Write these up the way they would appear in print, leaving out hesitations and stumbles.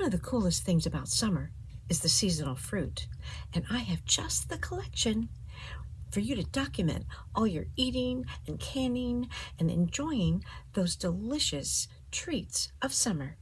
of the coolest things about summer is the seasonal fruit, and I have just the collection for you to document all your eating and canning and enjoying those delicious treats of summer.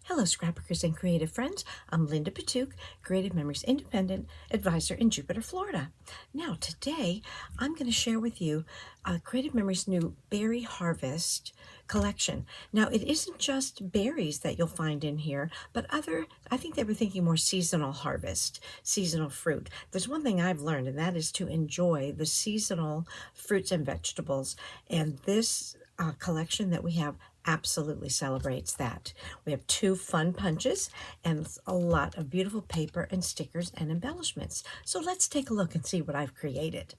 Hello, scrapbookers and creative friends. I'm Linda Petuch, Creative Memories Independent Advisor in Jupiter, Florida. Now, today, I'm going to share with you Creative Memories' new Berry Harvest collection. Now, it isn't just berries that you'll find in here, but I think they were thinking more seasonal harvest, seasonal fruit. There's one thing I've learned, and that is to enjoy the seasonal fruits and vegetables. And this collection that we have absolutely celebrates that. We have 2 fun punches and a lot of beautiful paper and stickers and embellishments. So let's take a look and see what I've created.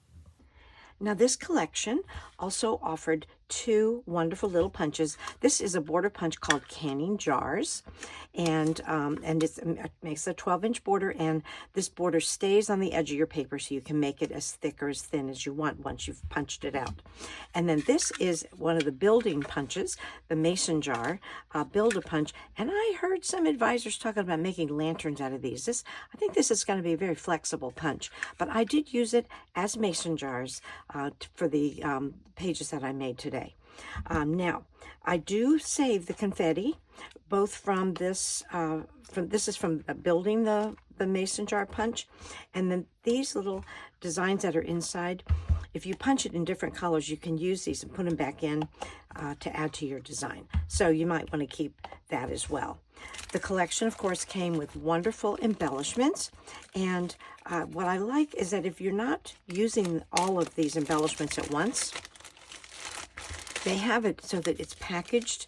Now, this collection also offered 2 wonderful little punches. This is a border punch called Canning Jars, and it makes a 12-inch border, and this border stays on the edge of your paper, so you can make it as thick or as thin as you want once you've punched it out. And then this is one of the building punches, the mason jar builder punch, and I heard some advisors talking about making lanterns out of these. I think this is going to be a very flexible punch, but I did use it as mason jars for the pages that I made today. Now, I do save the confetti, both from this, this is from building the mason jar punch, and then these little designs that are inside. If you punch it in different colors, you can use these and put them back in to add to your design. So you might want to keep that as well. The collection, of course, came with wonderful embellishments, and what I like is that if you're not using all of these embellishments at once, they have it so that it's packaged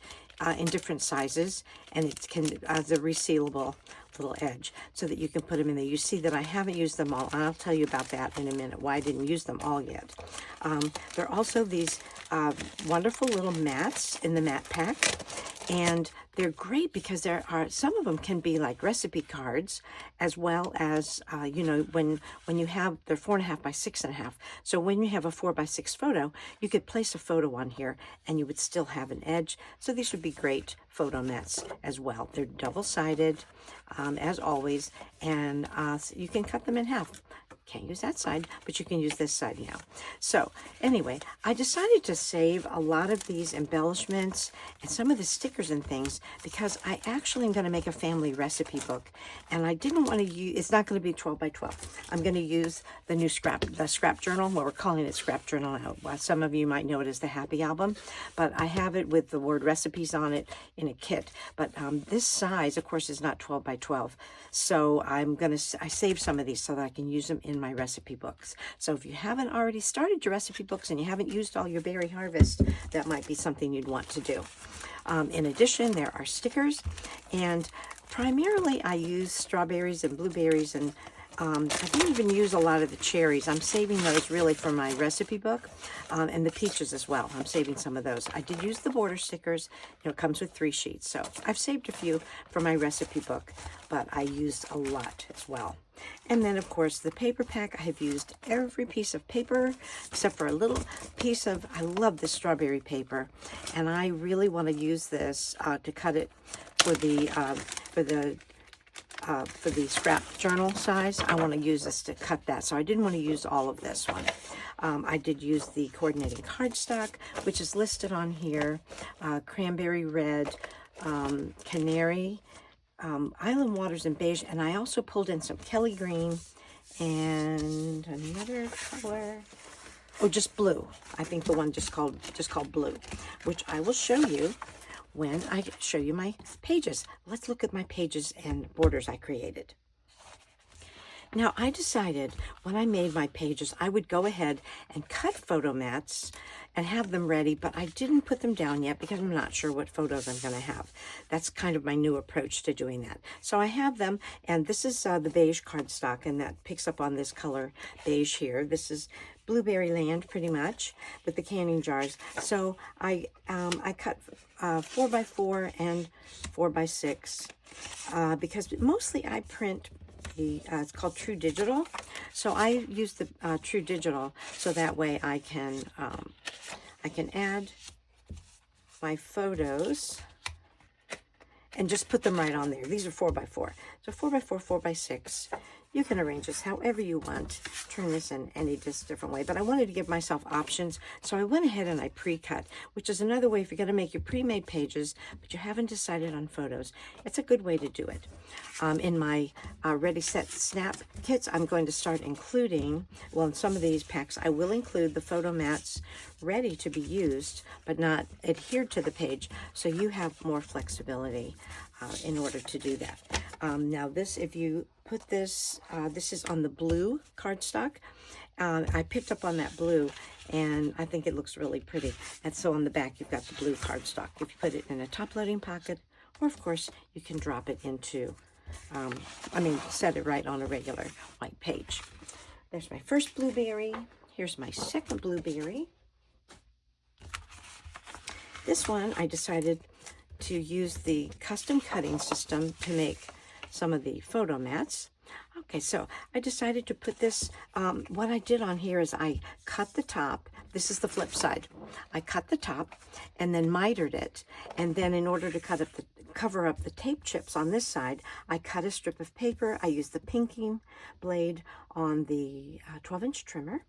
in different sizes, and it can the resealable little edge so that you can put them in there. You see that I haven't used them all, and I'll tell you about that in a minute, why I didn't use them all yet. There are also these wonderful little mats in the mat pack, and they're great because there are some of them can be like recipe cards, as well as you know, when you have, they're 4.5 by 6.5. So when you have a 4 by 6 photo, you could place a photo on here and you would still have an edge. So these would be great photo mats as well. They're double-sided, as always, and so you can cut them in half. Can't use that side, but you can use this side now. So anyway, I decided to save a lot of these embellishments and some of the stickers and things because I actually am going to make a family recipe book, and I didn't want to use, it's not going to be 12 by 12. I'm going to use the new scrap journal. Well, we're calling it scrap journal now. Well, some of you might know it as the Happy Album, but I have it with the word recipes on it in a kit. But this size, of course, is not 12 by 12. So I saved some of these so that I can use them in my recipe books. So if you haven't already started your recipe books and you haven't used all your berry harvest, that might be something you'd want to do. In addition, there are stickers, and primarily I use strawberries and blueberries, and I didn't even use a lot of the cherries. I'm saving those really for my recipe book, and the peaches as well. I'm saving some of those. I did use the border stickers. You know, it comes with 3 sheets, so I've saved a few for my recipe book, but I used a lot as well. And then, of course, the paper pack. I have used every piece of paper except for a little piece of, I love this strawberry paper, and I really want to use this to cut it for the scrap journal size. I want to use this to cut that, so I didn't want to use all of this one. I did use the coordinating cardstock, which is listed on here, cranberry red, canary, Island Waters and beige, and I also pulled in some Kelly green and another color. Oh, just blue. I think the one just called blue, which I will show you when I show you my pages. Let's look at my pages and borders I created. Now, I decided when I made my pages, I would go ahead and cut photo mats and have them ready, but I didn't put them down yet because I'm not sure what photos I'm going to have. That's kind of my new approach to doing that. So I have them, and this is the beige cardstock, and that picks up on this color beige here. This is Blueberry Land, pretty much, with the canning jars. So I cut 4x4 and 4x6 because mostly I print the it's called True Digital. So I use the True Digital so that way I can add my photos and just put them right on there. These are 4x4. So 4x4, 4x6. You can arrange this however you want. Turn this in any different way. But I wanted to give myself options, so I went ahead and I pre-cut, which is another way if you're going to make your pre-made pages, but you haven't decided on photos. It's a good way to do it. In my Ready, Set, Snap kits, I'm going to start including, well, in some of these packs, I will include the photo mats ready to be used, but not adhered to the page, so you have more flexibility in order to do that. Now this, if you put this, this is on the blue cardstock. I picked up on that blue, and I think it looks really pretty. And so on the back, you've got the blue cardstock. If you put it in a top-loading pocket, or of course, you can drop it into, set it right on a regular white page. There's my first blueberry. Here's my second blueberry. This one, I decided to use the custom cutting system to make some of the photo mats. Okay, so I decided to put this, what I did on here is I cut the top. This is the flip side. I cut the top and then mitered it. And then in order to cover up the tape chips on this side, I cut a strip of paper. I used the pinking blade on the 12-inch trimmer.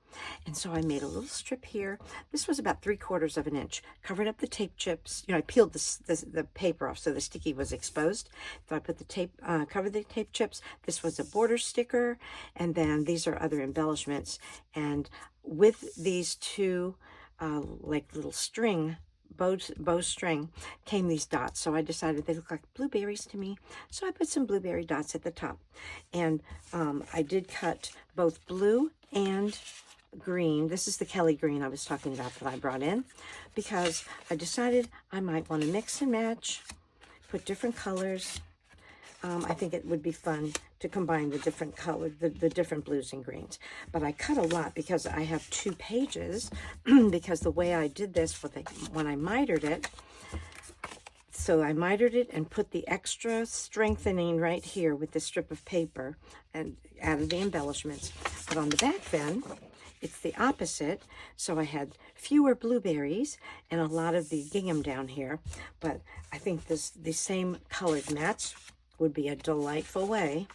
And so I made a little strip here. This was about 3/4 of an inch. Covered up the tape chips. You know, I peeled the paper off so the sticky was exposed. So I put the tape, covered the tape chips. This was a border sticker. And then these are other embellishments. And with these two, like little string, bowstring, came these dots. So I decided they look like blueberries to me. So I put some blueberry dots at the top. And I did cut both blue and green. This is the Kelly green I was talking about that I brought in, because I decided I might want to mix and match, put different colors. I think it would be fun to combine the different color, the different blues and greens. But I cut a lot because I have 2 pages, because the way I did this when I mitered it, so I mitered it and put the extra strengthening right here with this strip of paper and added the embellishments. But on the back then, it's the opposite. So I had fewer blueberries and a lot of the gingham down here. But I think the same colored mats would be a delightful way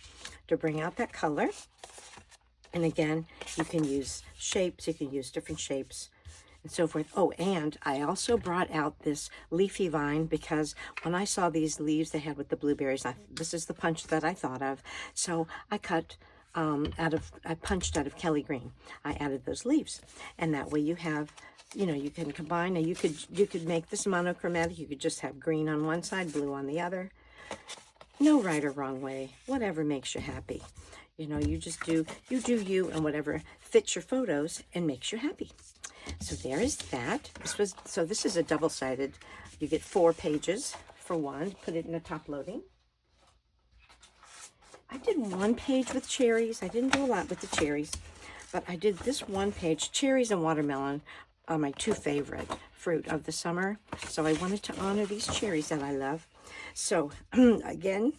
to bring out that color. And again, you can use shapes, you can use different shapes and so forth. Oh, and I also brought out this leafy vine, because when I saw these leaves they had with the blueberries, this is the punch that I thought of. So I cut I punched out of Kelly green. I added those leaves, and that way you have, you know, you can combine. Now you could make this monochromatic. You could just have green on one side, blue on the other. No right or wrong way, whatever makes you happy. You know, you just do you and whatever fits your photos and makes you happy. So there is that. This is a double-sided. You get 4 pages for one. Put it in a top loading. I did 1 page with cherries. I didn't do a lot with the cherries, but I did this 1 page. Cherries and watermelon are my 2 favorite fruit of the summer. So I wanted to honor these cherries that I love. So again,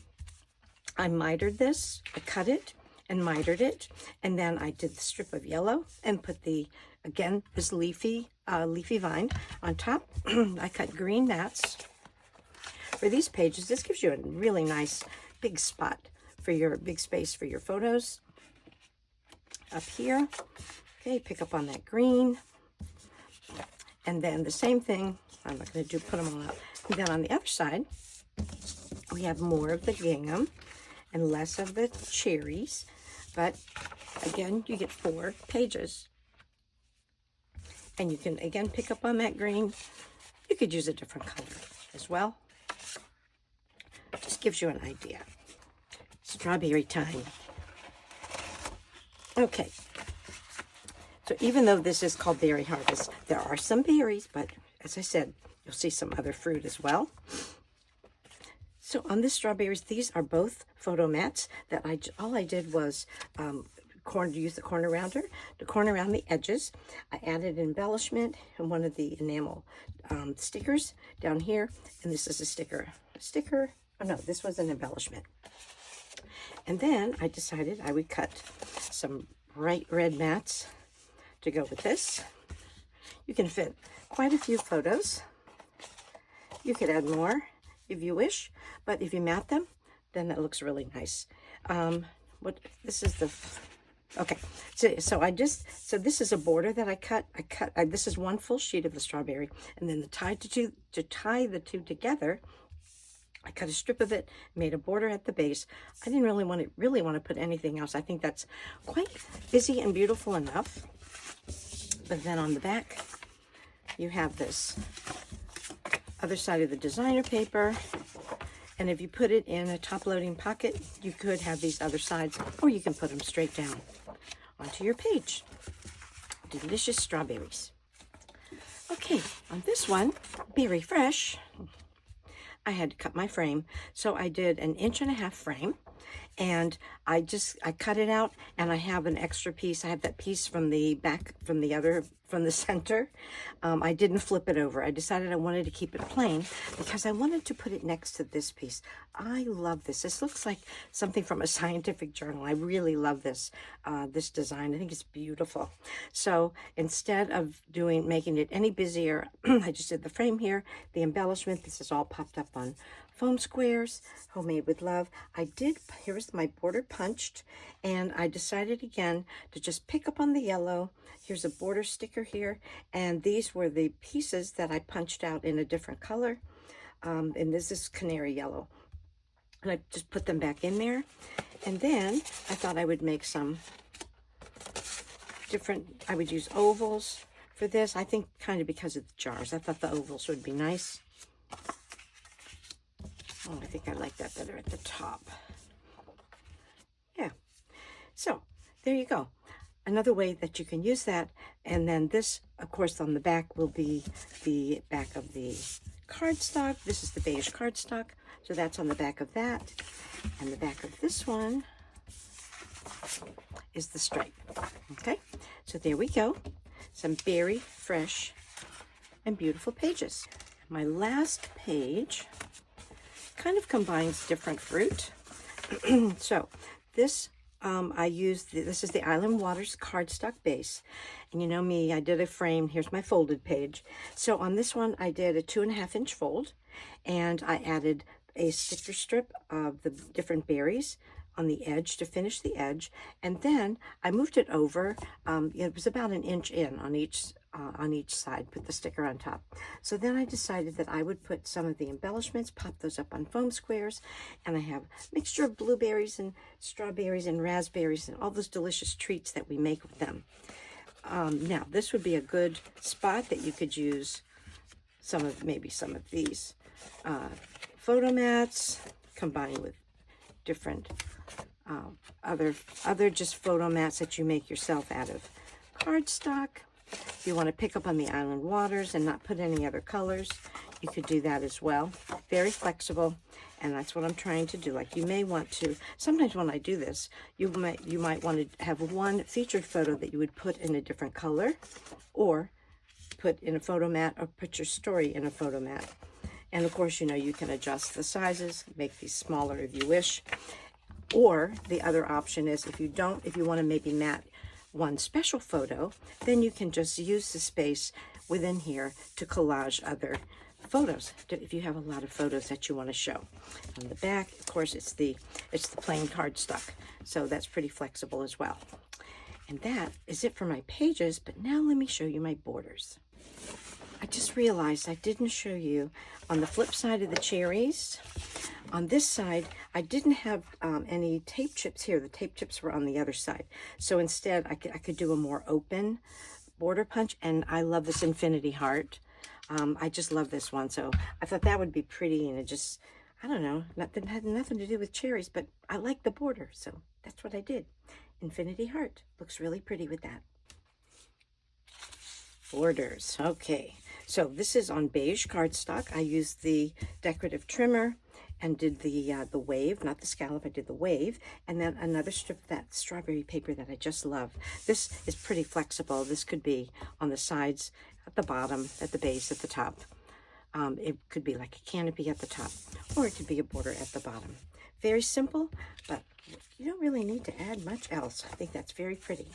I mitered this, I cut it and mitered it, and then I did the strip of yellow and put this leafy vine on top. I cut green mats for these pages. This gives you a really nice big spot for your big space for your photos up here. Okay, pick up on that green, and then the same thing. I'm not going to put them all out. And then on the other side, we have more of the gingham and less of the cherries, but again, you get 4 pages. And you can, again, pick up on that green. You could use a different color as well. Just gives you an idea. Strawberry time. Okay. So even though this is called Berry Harvest, there are some berries, but as I said, you'll see some other fruit as well. So on this strawberries, these are both photo mats that all I did was use the corner rounder to corner around the edges. I added embellishment and one of the enamel stickers down here, and this is a sticker. Oh no, this was an embellishment. And then I decided I would cut some bright red mats to go with this. You can fit quite a few photos. You could add more if you wish, but if you mat them, then it looks really nice. Okay, so this is a border that I cut. This is one full sheet of the strawberry, and then to tie the two together, I cut a strip of it, made a border at the base. I didn't really want to put anything else. I think that's quite busy and beautiful enough. But then on the back, you have this other side of the designer paper. And if you put it in a top-loading pocket, you could have these other sides, or you can put them straight down onto your page. Delicious strawberries. Okay, on this one, Berry Fresh, I had to cut my frame. So I did an 1.5 inch frame, and I cut it out, and I have an extra piece. I have that piece from the back, from the center. I didn't flip it over. I decided I wanted to keep it plain because I wanted to put it next to this piece. I love this. This looks like something from a scientific journal. I really love this design. I think it's beautiful. So instead of making it any busier, I just did the frame here, the embellishment. This is all popped up on foam squares, homemade with love. Here's my border punched, and I decided again to just pick up on the yellow. Here's a border sticker here, and these were the pieces that I punched out in a different color, and this is canary yellow. And I just put them back in there, and then I thought I would make some I would use ovals for this. I think kind of because of the jars. I thought the ovals would be nice. Oh, I think I like that better at the top. Yeah. So there you go. Another way that you can use that. And then this, of course, on the back will be the back of the cardstock. This is the beige cardstock. So that's on the back of that. And the back of this one is the stripe. Okay. So there we go. Some very fresh and beautiful pages. My last page kind of combines different fruit. So this this is the Island Waters cardstock base, and you know me, I did a frame. Here's my folded page. So on this one I did a 2.5 inch fold, and I added a sticker strip of the different berries on the edge to finish the edge, and then I moved it over. It was about 1 inch in on each side, put the sticker on top. So then I decided that I would put some of the embellishments, pop those up on foam squares, and I have a mixture of blueberries and strawberries and raspberries and all those delicious treats that we make with them. Now this would be a good spot that you could use maybe some of these photo mats combined with different other just photo mats that you make yourself out of cardstock. If you want to pick up on the Island Waters and not put any other colors, you could do that as well. Very flexible, and that's what I'm trying to do. Like, you may want to, sometimes when I do this, you might want to have one featured photo that you would put in a different color, or put in a photo mat, or put your story in a photo mat. And of course, you know, you can adjust the sizes, make these smaller if you wish. Or the other option is, if you want to maybe mat one special photo, then you can just use the space within here to collage other photos, if you have a lot of photos that you want to show. On the back, of course, it's the plain cardstock, so that's pretty flexible as well. And that is it for my pages, but now let me show you my borders. I just realized I didn't show you on the flip side of the cherries. On this side, I didn't have any tape chips here. The tape chips were on the other side. So instead, I could do a more open border punch, and I love this infinity heart. I just love this one, so I thought that would be pretty, and it just, I don't know, it had nothing to do with cherries, but I like the border, so that's what I did. Infinity heart. Looks really pretty with that. Borders. Okay, so this is on beige cardstock. I used the decorative trimmer and did the wave, not the scallop, I did the wave, and then another strip of that strawberry paper that I just love. This is pretty flexible. This could be on the sides, at the bottom, at the base, at the top. It could be like a canopy at the top, or it could be a border at the bottom. Very simple, but you don't really need to add much else. I think that's very pretty.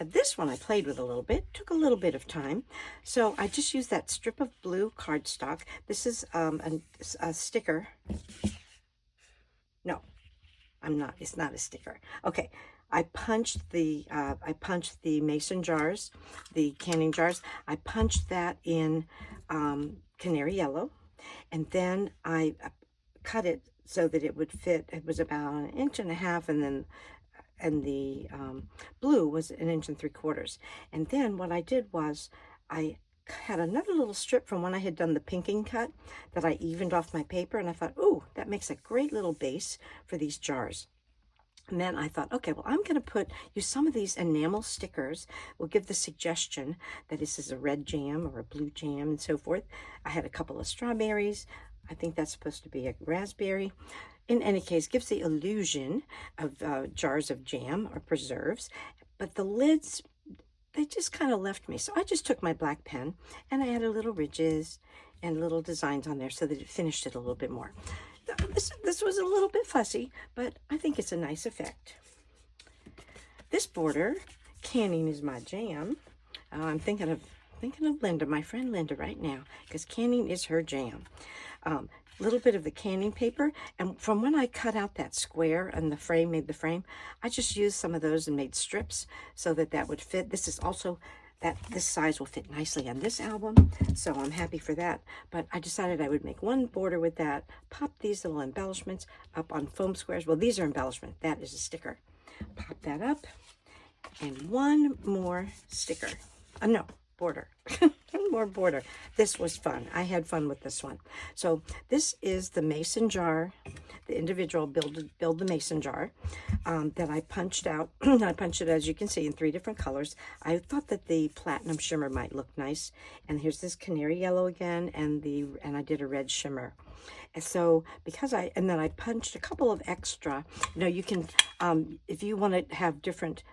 This one I played with a little bit, took a little bit of time. So I just used that strip of blue cardstock. This is a sticker. No, it's not a sticker. Okay, I punched the mason jars, the canning jars. I punched that in canary yellow, and then I cut it so that it would fit. It was about 1.5 inches, and the blue was 1 3/4 inches. And then what I did was I had another little strip from when I had done the pinking cut that I evened off my paper, and I thought, ooh, that makes a great little base for these jars. And then I thought, okay, well, I'm going to use some of these enamel stickers. We'll give the suggestion that this is a red jam or a blue jam and so forth. I had a couple of strawberries. I think that's supposed to be a raspberry. In any case, gives the illusion of jars of jam or preserves, but the lids, they just kind of left me. So I just took my black pen and I added little ridges and little designs on there so that it finished it a little bit more. This was a little bit fussy, but I think it's a nice effect. This border, canning is my jam. I'm thinking of Linda, my friend Linda, right now, because canning is her jam. Little bit of the canning paper, and from when I cut out that square and the frame, made the frame, I just used some of those and made strips so that that would fit. This is also this size will fit nicely on this album, so I'm happy for that. But I decided I would make one border with that, pop these little embellishments up on foam squares. Well, these are embellishment, that is a sticker. Pop that up, and one more sticker. No, border. One more border. This was fun. I had fun with this one. So this is the mason jar, the individual build the mason jar that I punched out. I punched it, as you can see, in 3 different colors. I thought that the platinum shimmer might look nice. And here's this canary yellow again, and I did a red shimmer. And so then I punched a couple of extra, you can, if you want to have different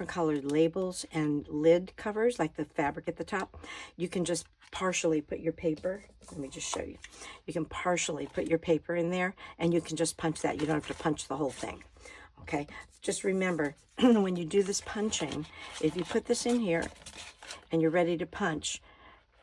colored labels and lid covers, like the fabric at the top, you can just partially put your paper. Let me just show you. You can partially put your paper in there, and you can just punch that. You don't have to punch the whole thing. Okay, just remember, when you do this punching, if you put this in here and you're ready to punch,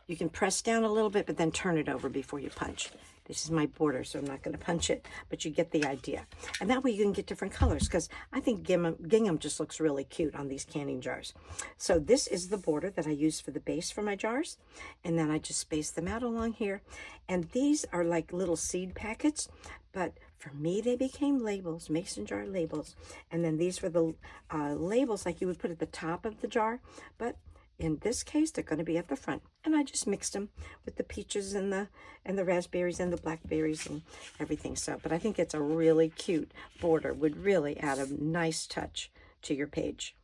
you can press down a little bit, but then turn it over before you punch. This is my border, so I'm not going to punch it, but you get the idea. And that way you can get different colors, because I think gingham just looks really cute on these canning jars. So this is the border that I use for the base for my jars, and then I just space them out along here. And these are like little seed packets, but for me they became labels, mason jar labels. And then these were the labels like you would put at the top of the jar, but in this case, they're going to be at the front, and I just mixed them with the peaches and the raspberries and the blackberries and everything. So, but I think it's a really cute border. Would really add a nice touch to your page.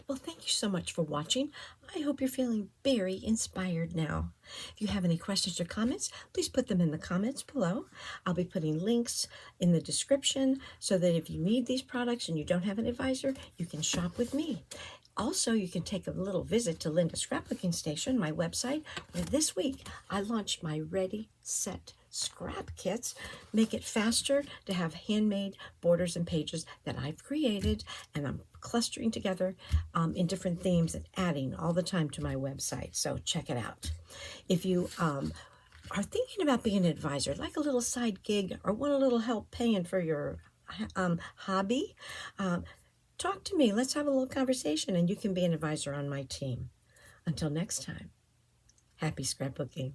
Well, thank you so much for watching. I hope you're feeling very inspired now. If you have any questions or comments, please put them in the comments below. I'll be putting links in the description so that if you need these products and you don't have an advisor, you can shop with me. Also, you can take a little visit to Linda's Scrapbooking Station, my website, where this week I launched my Ready, Set, Scrap kits. Make it faster to have handmade borders and pages that I've created, and I'm clustering together in different themes and adding all the time to my website. So check it out. If you are thinking about being an advisor, like a little side gig, or want a little help paying for your hobby, talk to me. Let's have a little conversation, and you can be an advisor on my team. Until next time, happy scrapbooking.